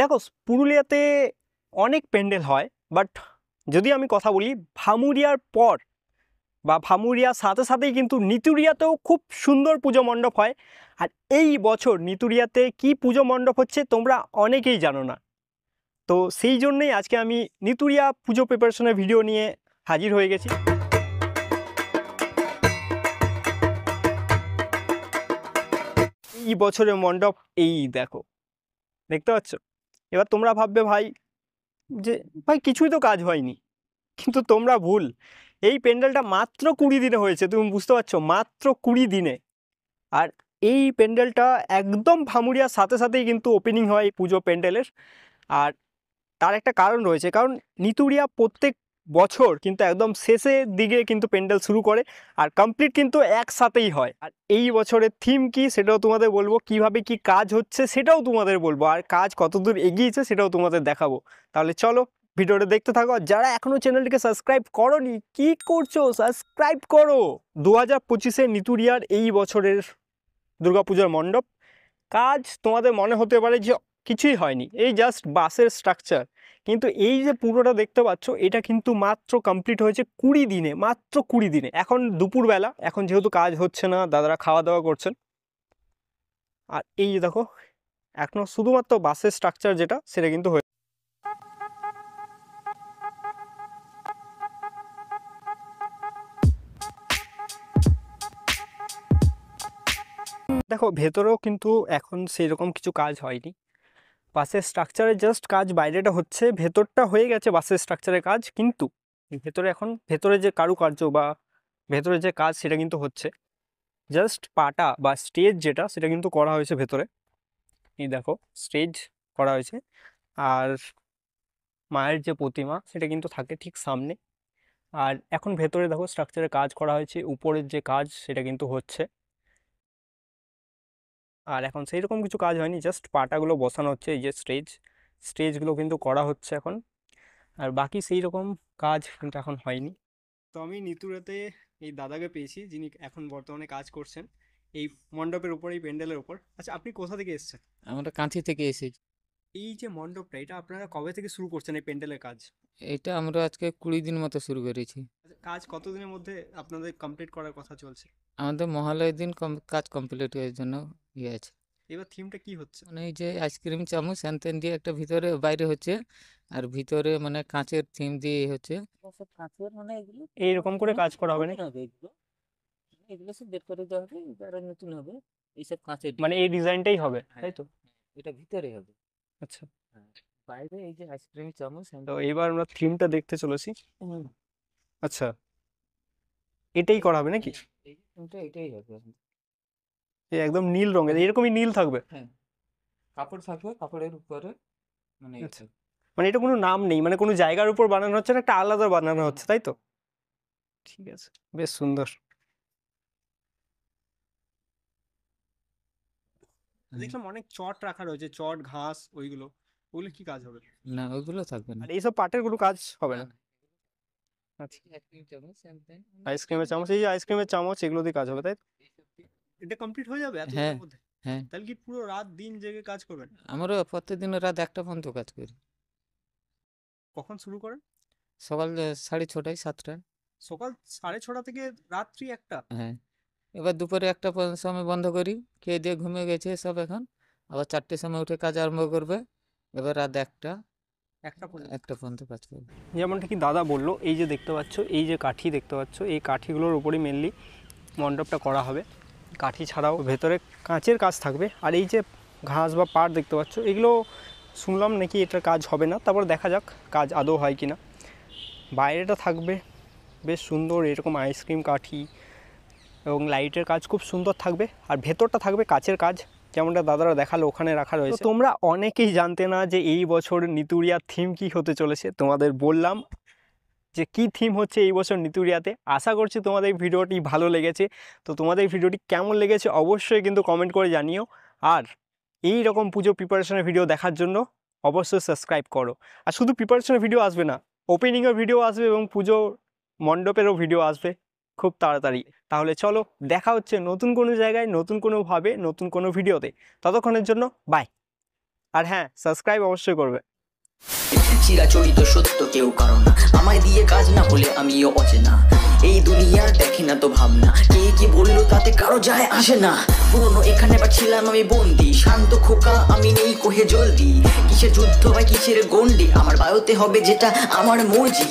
দেখো পুরুলিয়াতে অনেক প্যান্ডেল হয়, বাট যদি আমি কথা বলি ভামুরিয়ার পর বা ভামুরিয়ার সাথে সাথেই কিন্তু নিতুড়িয়াতেও খুব সুন্দর পুজো মণ্ডপ হয়। আর এই বছর নিতুড়িয়াতে কি পুজো মণ্ডপ হচ্ছে তোমরা অনেকেই জানো না। তো সেই জন্যই আজকে আমি নিতুড়িয়া পুজো প্রিপারেশনের ভিডিও নিয়ে হাজির হয়ে গেছি। এই বছরের মণ্ডপ এই দেখো, দেখতে পাচ্ছ? এবার তোমরা ভাববে যে ভাই কিছুই তো কাজ হয়নি, কিন্তু তোমরা ভুল। এই প্যান্ডেলটা মাত্র 20 দিনে হয়েছে, তুমি বুঝতে পারছো, মাত্র 20 দিনে। আর এই প্যান্ডেলটা একদম ভামুরিয়ার সাথে সাথেই কিন্তু ওপেনিং হয় এই পুজো প্যান্ডেলের। আর তার একটা কারণ রয়েছে, কারণ নিতুড়িয়া প্রত্যেক বছর কিন্তু একদম শেষের দিকে কিন্তু প্যান্ডেল শুরু করে আর কমপ্লিট কিন্তু একসাথেই হয়। আর এই বছরের থিম কি সেটাও তোমাদের বলবো, কিভাবে কি কাজ হচ্ছে সেটাও তোমাদের বলবো, আর কাজ কতদূর এগিয়েছে সেটাও তোমাদের দেখাবো। তাহলে চলো ভিডিওটা দেখতে থাকো। যারা এখনো চ্যানেলটিকে সাবস্ক্রাইব করোনি, কি করছো, সাবস্ক্রাইব করো। 2025-এ নিতুড়িয়ার এই বছরের দুর্গাপূজার মণ্ডপ কাজ তোমাদের মনে হতে পারে যে কিছুই হয়নি, এই জাস্ট বাসের স্ট্রাকচার, কিন্তু এই যে পুরোটা দেখতে পাচ্ছ এটা কিন্তু মাত্র কমপ্লিট হয়েছে 20 দিনে, মাত্র 20 দিনে। এখন দুপুরবেলা, এখন যেহেতু কাজ হচ্ছে না, দাদারা খাওয়া দাওয়া করছেন। আর এই যে দেখো এখনো শুধুমাত্র বাসের স্ট্রাকচার যেটা সেটা কিন্তু হয়ে দেখো ভেতরেও কিন্তু এখন সেই রকম কিছু কাজ হয়নি। বাসের স্ট্রাকচারের জাস্ট কাজ বাইরেটা হচ্ছে, ভেতরটা হয়ে গেছে বাসের স্ট্রাকচারের কাজ, কিন্তু ভেতরে এখন ভেতরে যে কারুকার্য বা ভেতরে যে কাজ সেটা কিন্তু হচ্ছে। জাস্ট পাটা বা স্টেজ যেটা সেটা কিন্তু করা হয়েছে ভেতরে, এই দেখো স্টেজ করা হয়েছে। আর মায়ের যে প্রতিমা সেটা কিন্তু থাকে ঠিক সামনে। আর এখন ভেতরে দেখো স্ট্রাকচারে কাজ করা হয়েছে, উপরের যে কাজ সেটা কিন্তু হচ্ছে। আর এখন সেই রকম কিছু কাজ হয়নি, জাস্ট পাটাগুলো বসানো হচ্ছে, এই যে স্টেজগুলো কিন্তু করা হচ্ছে এখন। আর বাকি সেই রকম কাজ কিন্তু এখন হয়নি। তো আমি নিতুড়াতে এই দাদাকে পেয়েছি, যিনি এখন বর্তমানে কাজ করছেন এই মণ্ডপের উপর, এই প্যান্ডেলের উপর। আচ্ছা, আপনি কোথা থেকে এসেছেন? আমরা কাঁথি থেকে এসেছি। এই যে মণ্ডপটা, এটা আপনারা কবে থেকে শুরু করছেন এই প্যান্ডেলের কাজ? এটা আমরা আজকে 20 দিন মতো শুরু করেছি। আচ্ছা, কাজ কতদিনের মধ্যে আপনাদের কমপ্লিট করার কথা চলছে? আমাদের মহালয়ের দিন কাজ কমপ্লিট হওয়ার জন্য ইয়ে আছে। এবার থিমটা কি হচ্ছে? মানে এই যে আইসক্রিম চামচ হ্যান ত্যান দিয়ে একটা ভিতরে বাইরে হচ্ছে, আর ভিতরে মানে কাঁচের থিম দিয়ে হচ্ছে। সব কাঁচের মানে এগুলো এইরকম করে কাজ করা হবে নতুন নাকি? হবে, এগুলো এগুলো সব বের করে দেওয়া হবে, এবারে নতুন হবে এইসব কাঁচের মানে এই ডিজাইনটাই হবে, হ্যাঁ তাই তো? এটা ভিতরে হবে। আচ্ছা, হ্যাঁ, বাইরে এই যে আইসক্রিম চামচ হ্যান তো ত্যান। এবার আমরা থিমটা দেখতে চলেছি। হুম, আচ্ছা, এটাই করা হবে নাকি? এই যে থিমটা এটাই হবে। এই একদম নীল রঙের, এরকমই নীল থাকবে? হ্যাঁ, কাপড় থাকবে, কাপড়ের উপরে মানে আচ্ছা, মানে এটা কোনো নাম নেই, মানে কোনো জায়গার উপর বানানো হচ্ছে না, একটা আলাদা বানানো হচ্ছে, তাই তো? ঠিক আছে, বেশ সুন্দর। দেখলাম অনেক চট রাখা রয়েছে, চট ঘাস ওইগুলো, ওগুলো কি কাজ হবে? না ওইগুলো থাকবে না। আর এইসব পাটের কোনো কাজ হবে না, না? না, আচ্ছা, এই আইসক্রিম চামচ স্যাম্পেন আইসক্রিমের চামচ, এই যে আইসক্রিমের চামচ এগুলো দিয়ে কাজ হবে, তাই তো? এইসব দিয়ে। এটা কমপ্লিট হয়ে যাবে এত হ্যাঁ, দিনের মধ্যে? হ্যাঁ, তাহলে কি পুরো রাত দিন জেগে কাজ করবেন? আমরা প্রত্যেকদিন রাত 1টা পর্যন্ত কাজ করি। কখন শুরু করেন? সকাল 6:30 7টায়। সকাল 6:30 থেকে রাত্রি 1টা? হ্যাঁ, এবার দুপুরে 1টা সময় বন্ধ করি, খেয়ে দিয়ে ঘুমিয়ে গেছে সব এখন, আবার 4টের সময় উঠে কাজ আরম্ভ করবে, এবার রাত 1টা 1টা পর্যন্ত? 1টা পর্যন্ত কাজ করবে। যেমনটা কি দাদা বললো, এই যে দেখতে পাচ্ছ, এই যে কাঠি দেখতে পাচ্ছ, এই কাঠিগুলোর উপরই মেনলি মণ্ডপটা করা হবে। কাঠি ছাড়াও ভেতরে কাঁচের কাজ থাকবে। আর এই যে ঘাস বা পাট দেখতে পাচ্ছ, এগুলো শুনলাম নাকি এটার কাজ হবে না, তারপর দেখা যাক কাজ আদৌ হয় কি না। বাইরেটা থাকবে বেশ সুন্দর, এরকম আইসক্রিম কাঠি এবং লাইটের কাজ খুব সুন্দর থাকবে। আর ভেতরটা থাকবে কাচের কাজ, যেমনটা দাদারা দেখালো ওখানে রাখা রয়েছে। তো তোমরা অনেকেই জানতে না যে এই বছর নিতুড়িয়ার থিম কি হতে চলেছে, তোমাদের বললাম যে কি থিম হচ্ছে এই বছর নিতুড়িয়াতে। আশা করছি তোমাদের এই ভিডিওটি ভালো লেগেছে। তো তোমাদের এই ভিডিওটি কেমন লেগেছে অবশ্যই কিন্তু কমেন্ট করে জানিও। আর এই রকম পুজো প্রিপারেশনের ভিডিও দেখার জন্য অবশ্যই সাবস্ক্রাইব করো। আর শুধু প্রিপারেশনের ভিডিও আসবে না, ওপেনিংয়ের ভিডিও আসবে এবং পুজো মণ্ডপেরও ভিডিও আসবে খুব তাড়াতাড়ি। তাহলে চলো, দেখা হচ্ছে নতুন কোনো জায়গায়, নতুন কোনোভাবে, নতুন কোনো ভিডিওতে। ততক্ষণের জন্য বাই। আর হ্যাঁ, সাবস্ক্রাইব অবশ্যই করবে। চিরাচরিত সত্য কেউ কারণ না, আমায় দিয়ে কাজ না হলে আমিও অচেনা। এই দুনিয়ার দেখি না তো ভাবনা, কে কি বললো তাতে কারো যায় আসে না। পুরনো এখানে বা ছিলাম আমি বন্দি, শান্ত খোকা আমি নেই কোহে জলদি। কিসের যুদ্ধ বা কিসের গন্ডি, আমার বায়ুতে হবে যেটা আমার মর্জি।